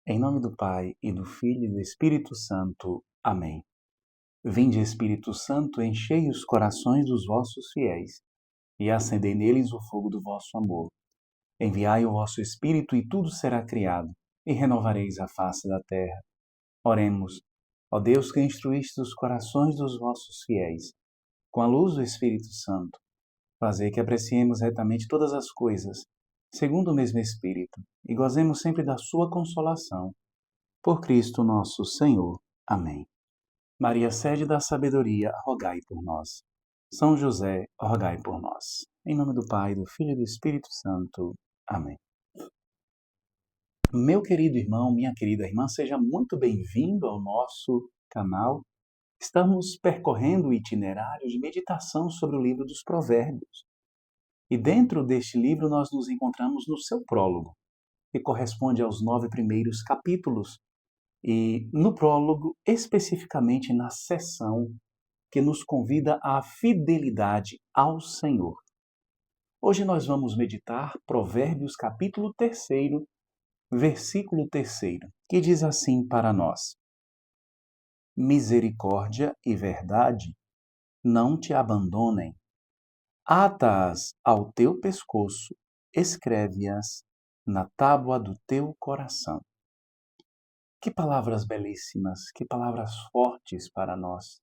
Em nome do Pai, e do Filho e do Espírito Santo. Amém. Vinde, Espírito Santo, enchei os corações dos vossos fiéis, e acendei neles o fogo do vosso amor. Enviai o vosso Espírito, e tudo será criado, e renovareis a face da terra. Oremos. Ó Deus, que instruíste os corações dos vossos fiéis, com a luz do Espírito Santo, fazei que apreciemos retamente todas as coisas, segundo o mesmo Espírito, e gozemos sempre da sua consolação. Por Cristo nosso Senhor. Amém. Maria, sede da sabedoria, rogai por nós. São José, rogai por nós. Em nome do Pai, do Filho e do Espírito Santo. Amém. Meu querido irmão, minha querida irmã, seja muito bem-vindo ao nosso canal. Estamos percorrendo o itinerário de meditação sobre o livro dos Provérbios. E dentro deste livro nós nos encontramos no seu prólogo, que corresponde aos 9 primeiros capítulos. E no prólogo, especificamente na seção que nos convida à fidelidade ao Senhor. Hoje nós vamos meditar Provérbios capítulo 3, versículo 3, que diz assim para nós: Misericórdia e verdade não te abandonem. Ata-as ao teu pescoço, escreve-as na tábua do teu coração. Que palavras belíssimas, que palavras fortes para nós.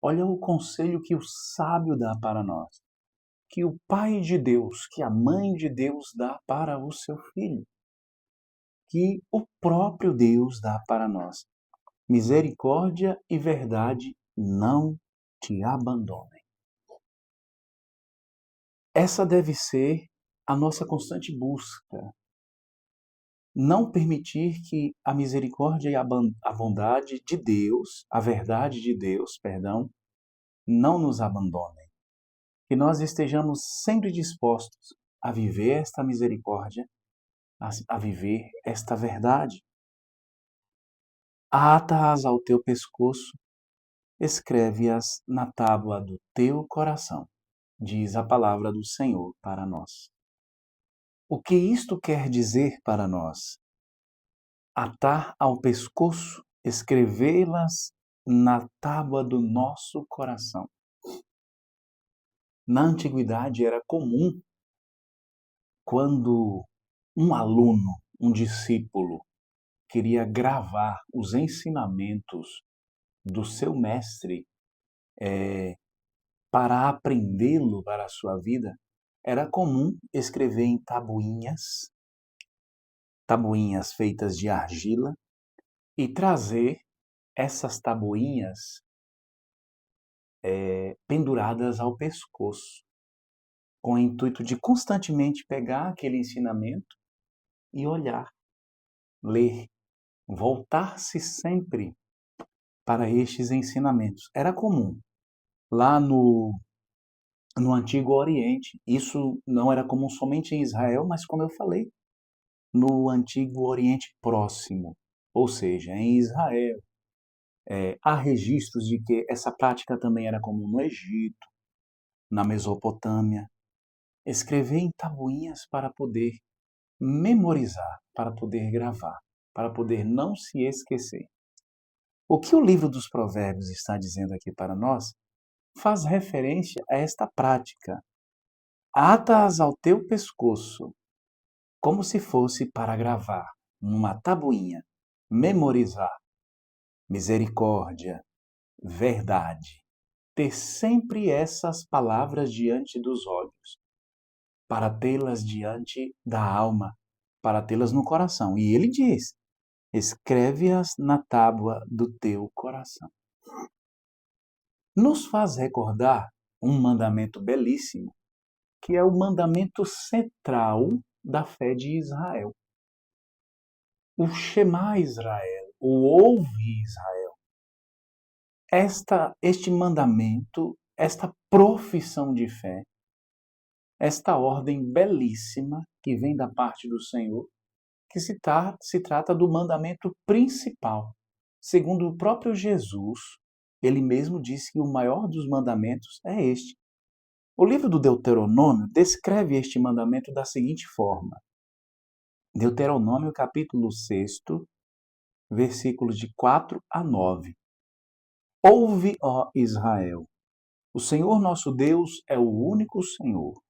Olha o conselho que o sábio dá para nós, que o Pai de Deus, que a Mãe de Deus dá para o seu Filho, que o próprio Deus dá para nós. Misericórdia e verdade não te abandonem. Essa deve ser a nossa constante busca. Não permitir que a misericórdia e a bondade de Deus, a verdade de Deus, não nos abandonem. Que nós estejamos sempre dispostos a viver esta misericórdia, a viver esta verdade. Ata-as ao teu pescoço, escreve-as na tábua do teu coração, diz a palavra do Senhor para nós. O que isto quer dizer para nós? Atar ao pescoço, escrevê-las na tábua do nosso coração. Na antiguidade era comum, quando um aluno, um discípulo, queria gravar os ensinamentos do seu mestre para aprendê-lo para a sua vida, era comum escrever em tabuinhas feitas de argila, e trazer essas tabuinhas penduradas ao pescoço, com o intuito de constantemente pegar aquele ensinamento e olhar, ler, voltar-se sempre para estes ensinamentos. Era comum. Lá no Antigo Oriente, isso não era comum somente em Israel, mas como eu falei, no Antigo Oriente Próximo, ou seja, em Israel. Há registros de que essa prática também era comum no Egito, na Mesopotâmia. Escrever em tabuinhas para poder memorizar, para poder gravar, para poder não se esquecer. O que o livro dos Provérbios está dizendo aqui para nós faz referência a esta prática. Ata-as ao teu pescoço, como se fosse para gravar, numa tabuinha, memorizar. Misericórdia, verdade. Ter sempre essas palavras diante dos olhos, para tê-las diante da alma, para tê-las no coração. E ele diz: escreve-as na tábua do teu coração. Nos faz recordar um mandamento belíssimo, que é o mandamento central da fé de Israel. O Shema Israel, o Ouve Israel. Este mandamento, esta profissão de fé, esta ordem belíssima que vem da parte do Senhor, que se trata do mandamento principal. Segundo o próprio Jesus, ele mesmo disse que o maior dos mandamentos é este. O livro do Deuteronômio descreve este mandamento da seguinte forma: Deuteronômio capítulo 6, versículos de 4 a 9. Ouve, ó Israel, o Senhor nosso Deus é o único Senhor.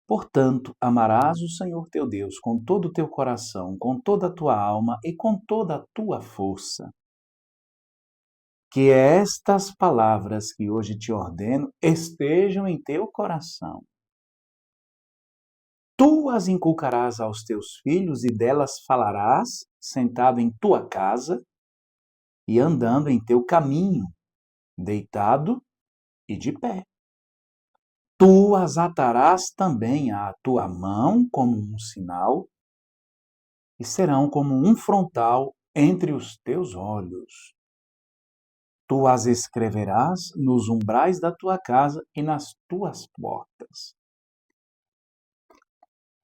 Portanto, amarás o Senhor teu Deus com todo o teu coração, com toda a tua alma e com toda a tua força. Que estas palavras que hoje te ordeno estejam em teu coração. Tu as inculcarás aos teus filhos e delas falarás, sentado em tua casa e andando em teu caminho, deitado e de pé. Tu as atarás também à tua mão como um sinal e serão como um frontal entre os teus olhos. Tu as escreverás nos umbrais da tua casa e nas tuas portas.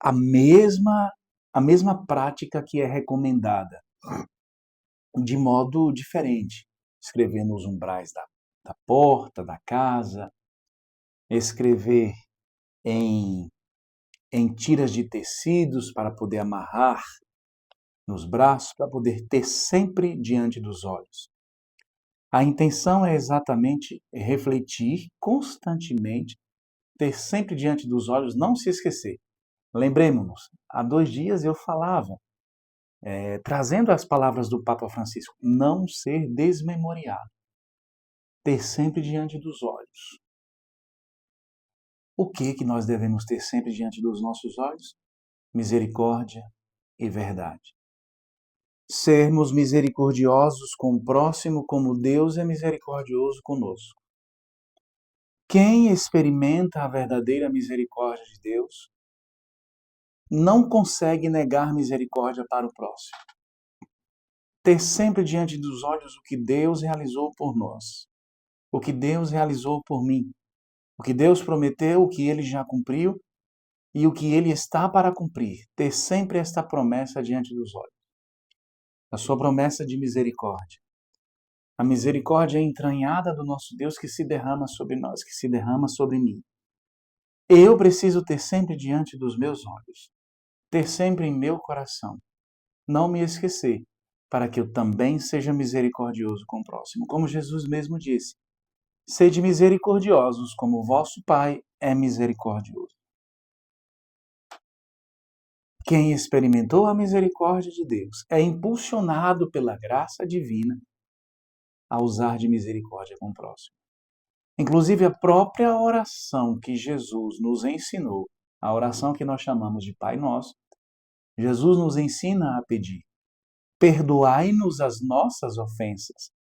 A mesma prática que é recomendada, de modo diferente. Escrever nos umbrais da porta, da casa, escrever em tiras de tecidos para poder amarrar nos braços, para poder ter sempre diante dos olhos. A intenção é exatamente refletir constantemente, ter sempre diante dos olhos, não se esquecer. Lembremos-nos, há 2 dias eu falava, trazendo as palavras do Papa Francisco, não ser desmemoriado, ter sempre diante dos olhos. O que nós devemos ter sempre diante dos nossos olhos? Misericórdia e verdade. Sermos misericordiosos com o próximo como Deus é misericordioso conosco. Quem experimenta a verdadeira misericórdia de Deus não consegue negar misericórdia para o próximo. Ter sempre diante dos olhos o que Deus realizou por nós, o que Deus realizou por mim, o que Deus prometeu, o que Ele já cumpriu e o que Ele está para cumprir. Ter sempre esta promessa diante dos olhos. A sua promessa de misericórdia. A misericórdia entranhada do nosso Deus que se derrama sobre nós, que se derrama sobre mim. Eu preciso ter sempre diante dos meus olhos, ter sempre em meu coração, não me esquecer, para que eu também seja misericordioso com o próximo. Como Jesus mesmo disse, sede misericordiosos como o vosso Pai é misericordioso. Quem experimentou a misericórdia de Deus é impulsionado pela graça divina a usar de misericórdia com o próximo. Inclusive, a própria oração que Jesus nos ensinou, a oração que nós chamamos de Pai Nosso, Jesus nos ensina a pedir: perdoai-nos as nossas ofensas,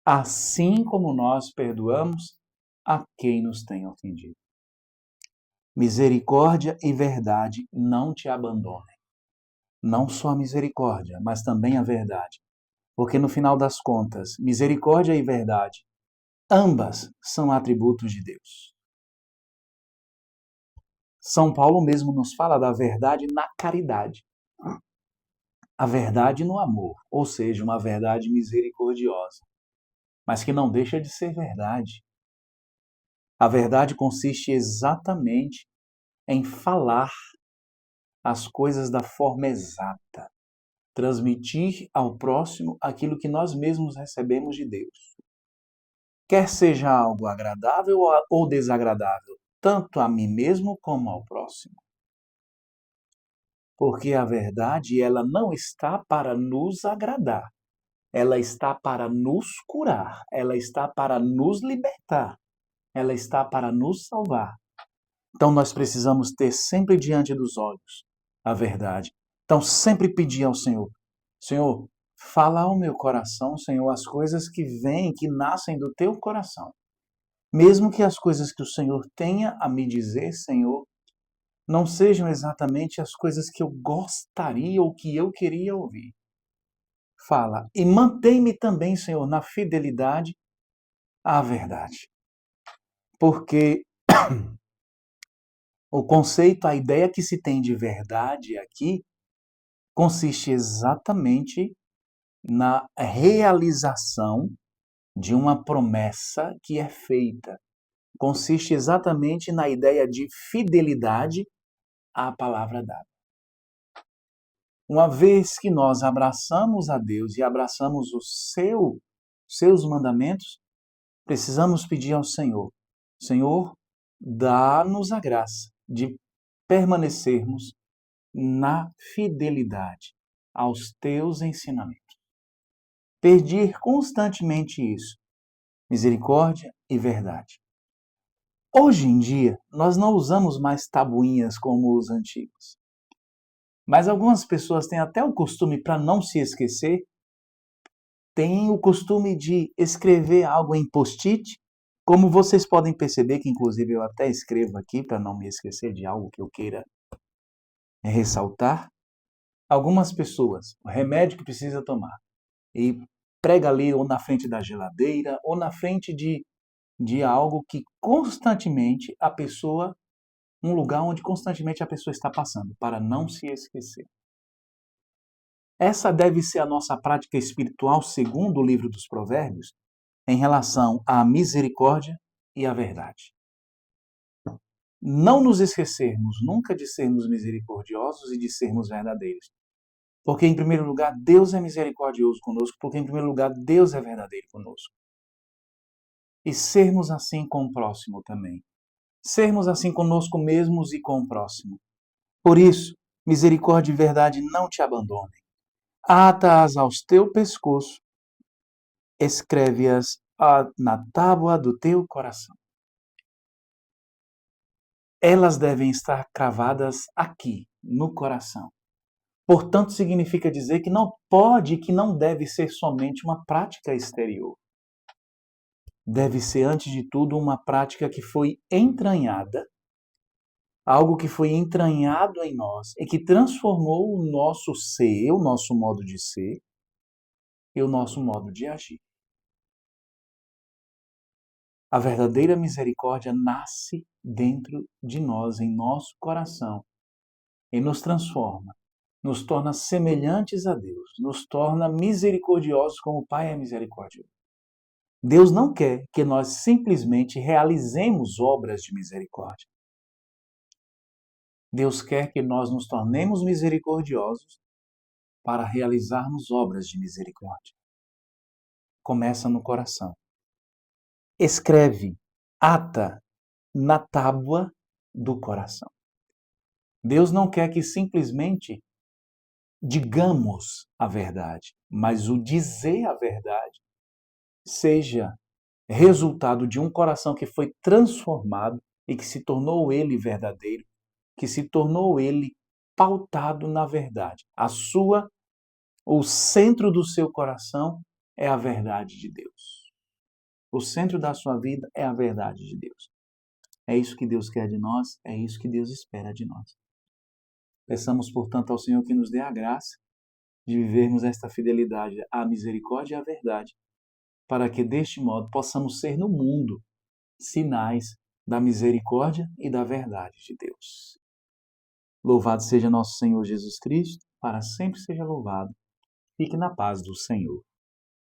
assim como nós perdoamos a quem nos tem ofendido. Misericórdia e verdade não te abandonem. Não só a misericórdia, mas também a verdade. Porque no final das contas, misericórdia e verdade, ambas são atributos de Deus. São Paulo mesmo nos fala da verdade na caridade. A verdade no amor, ou seja, uma verdade misericordiosa, mas que não deixa de ser verdade. A verdade consiste exatamente em falar as coisas da forma exata, transmitir ao próximo aquilo que nós mesmos recebemos de Deus. Quer seja algo agradável ou desagradável, tanto a mim mesmo como ao próximo. Porque a verdade, ela não está para nos agradar, ela está para nos curar, ela está para nos libertar, ela está para nos salvar. Então nós precisamos ter sempre diante dos olhos a verdade. Então sempre pedir ao Senhor: Senhor, fala ao meu coração, Senhor, as coisas que vêm, que nascem do teu coração. Mesmo que as coisas que o Senhor tenha a me dizer, Senhor, não sejam exatamente as coisas que eu gostaria ou que eu queria ouvir. Fala, e mantém-me também, Senhor, na fidelidade à verdade. Porque o conceito, a ideia que se tem de verdade aqui, consiste exatamente na realização de uma promessa que é feita. Consiste exatamente na ideia de fidelidade à palavra dada. Uma vez que nós abraçamos a Deus e abraçamos seus mandamentos, precisamos pedir ao Senhor: Senhor, dá-nos a graça de permanecermos na fidelidade aos teus ensinamentos. Pedir constantemente isso, misericórdia e verdade. Hoje em dia, nós não usamos mais tabuinhas como os antigos. Mas algumas pessoas têm até o costume, para não se esquecer, têm o costume de escrever algo em post-it. Como vocês podem perceber, que inclusive eu até escrevo aqui para não me esquecer de algo que eu queira ressaltar. Algumas pessoas, o remédio que precisa tomar, e prega ali ou na frente da geladeira ou na frente de algo que constantemente a pessoa, um lugar onde constantemente a pessoa está passando, para não se esquecer. Essa deve ser a nossa prática espiritual, segundo o livro dos Provérbios, em relação à misericórdia e à verdade. Não nos esquecermos nunca de sermos misericordiosos e de sermos verdadeiros. Porque, em primeiro lugar, Deus é misericordioso conosco, porque, em primeiro lugar, Deus é verdadeiro conosco. E sermos assim com o próximo também. Sermos assim conosco mesmos e com o próximo. Por isso, misericórdia e verdade não te abandonem. Ata-as ao teu pescoço, escreve-as na tábua do teu coração. Elas devem estar cravadas aqui, no coração. Portanto, significa dizer que não pode, que não deve ser somente uma prática exterior. Deve ser, antes de tudo, uma prática que foi entranhada, algo que foi entranhado em nós e que transformou o nosso ser, o nosso modo de ser e o nosso modo de agir. A verdadeira misericórdia nasce dentro de nós, em nosso coração, e nos transforma, nos torna semelhantes a Deus, nos torna misericordiosos como o Pai é misericordioso. Deus não quer que nós simplesmente realizemos obras de misericórdia. Deus quer que nós nos tornemos misericordiosos para realizarmos obras de misericórdia. Começa no coração. Escreve, ata na tábua do coração. Deus não quer que simplesmente digamos a verdade, mas o dizer a verdade seja resultado de um coração que foi transformado e que se tornou ele verdadeiro, que se tornou ele pautado na verdade. O centro do seu coração é a verdade de Deus. O centro da sua vida é a verdade de Deus. É isso que Deus quer de nós, é isso que Deus espera de nós. Peçamos, portanto, ao Senhor que nos dê a graça de vivermos esta fidelidade à misericórdia e à verdade, para que deste modo possamos ser no mundo sinais da misericórdia e da verdade de Deus. Louvado seja nosso Senhor Jesus Cristo, para sempre seja louvado. Fique na paz do Senhor.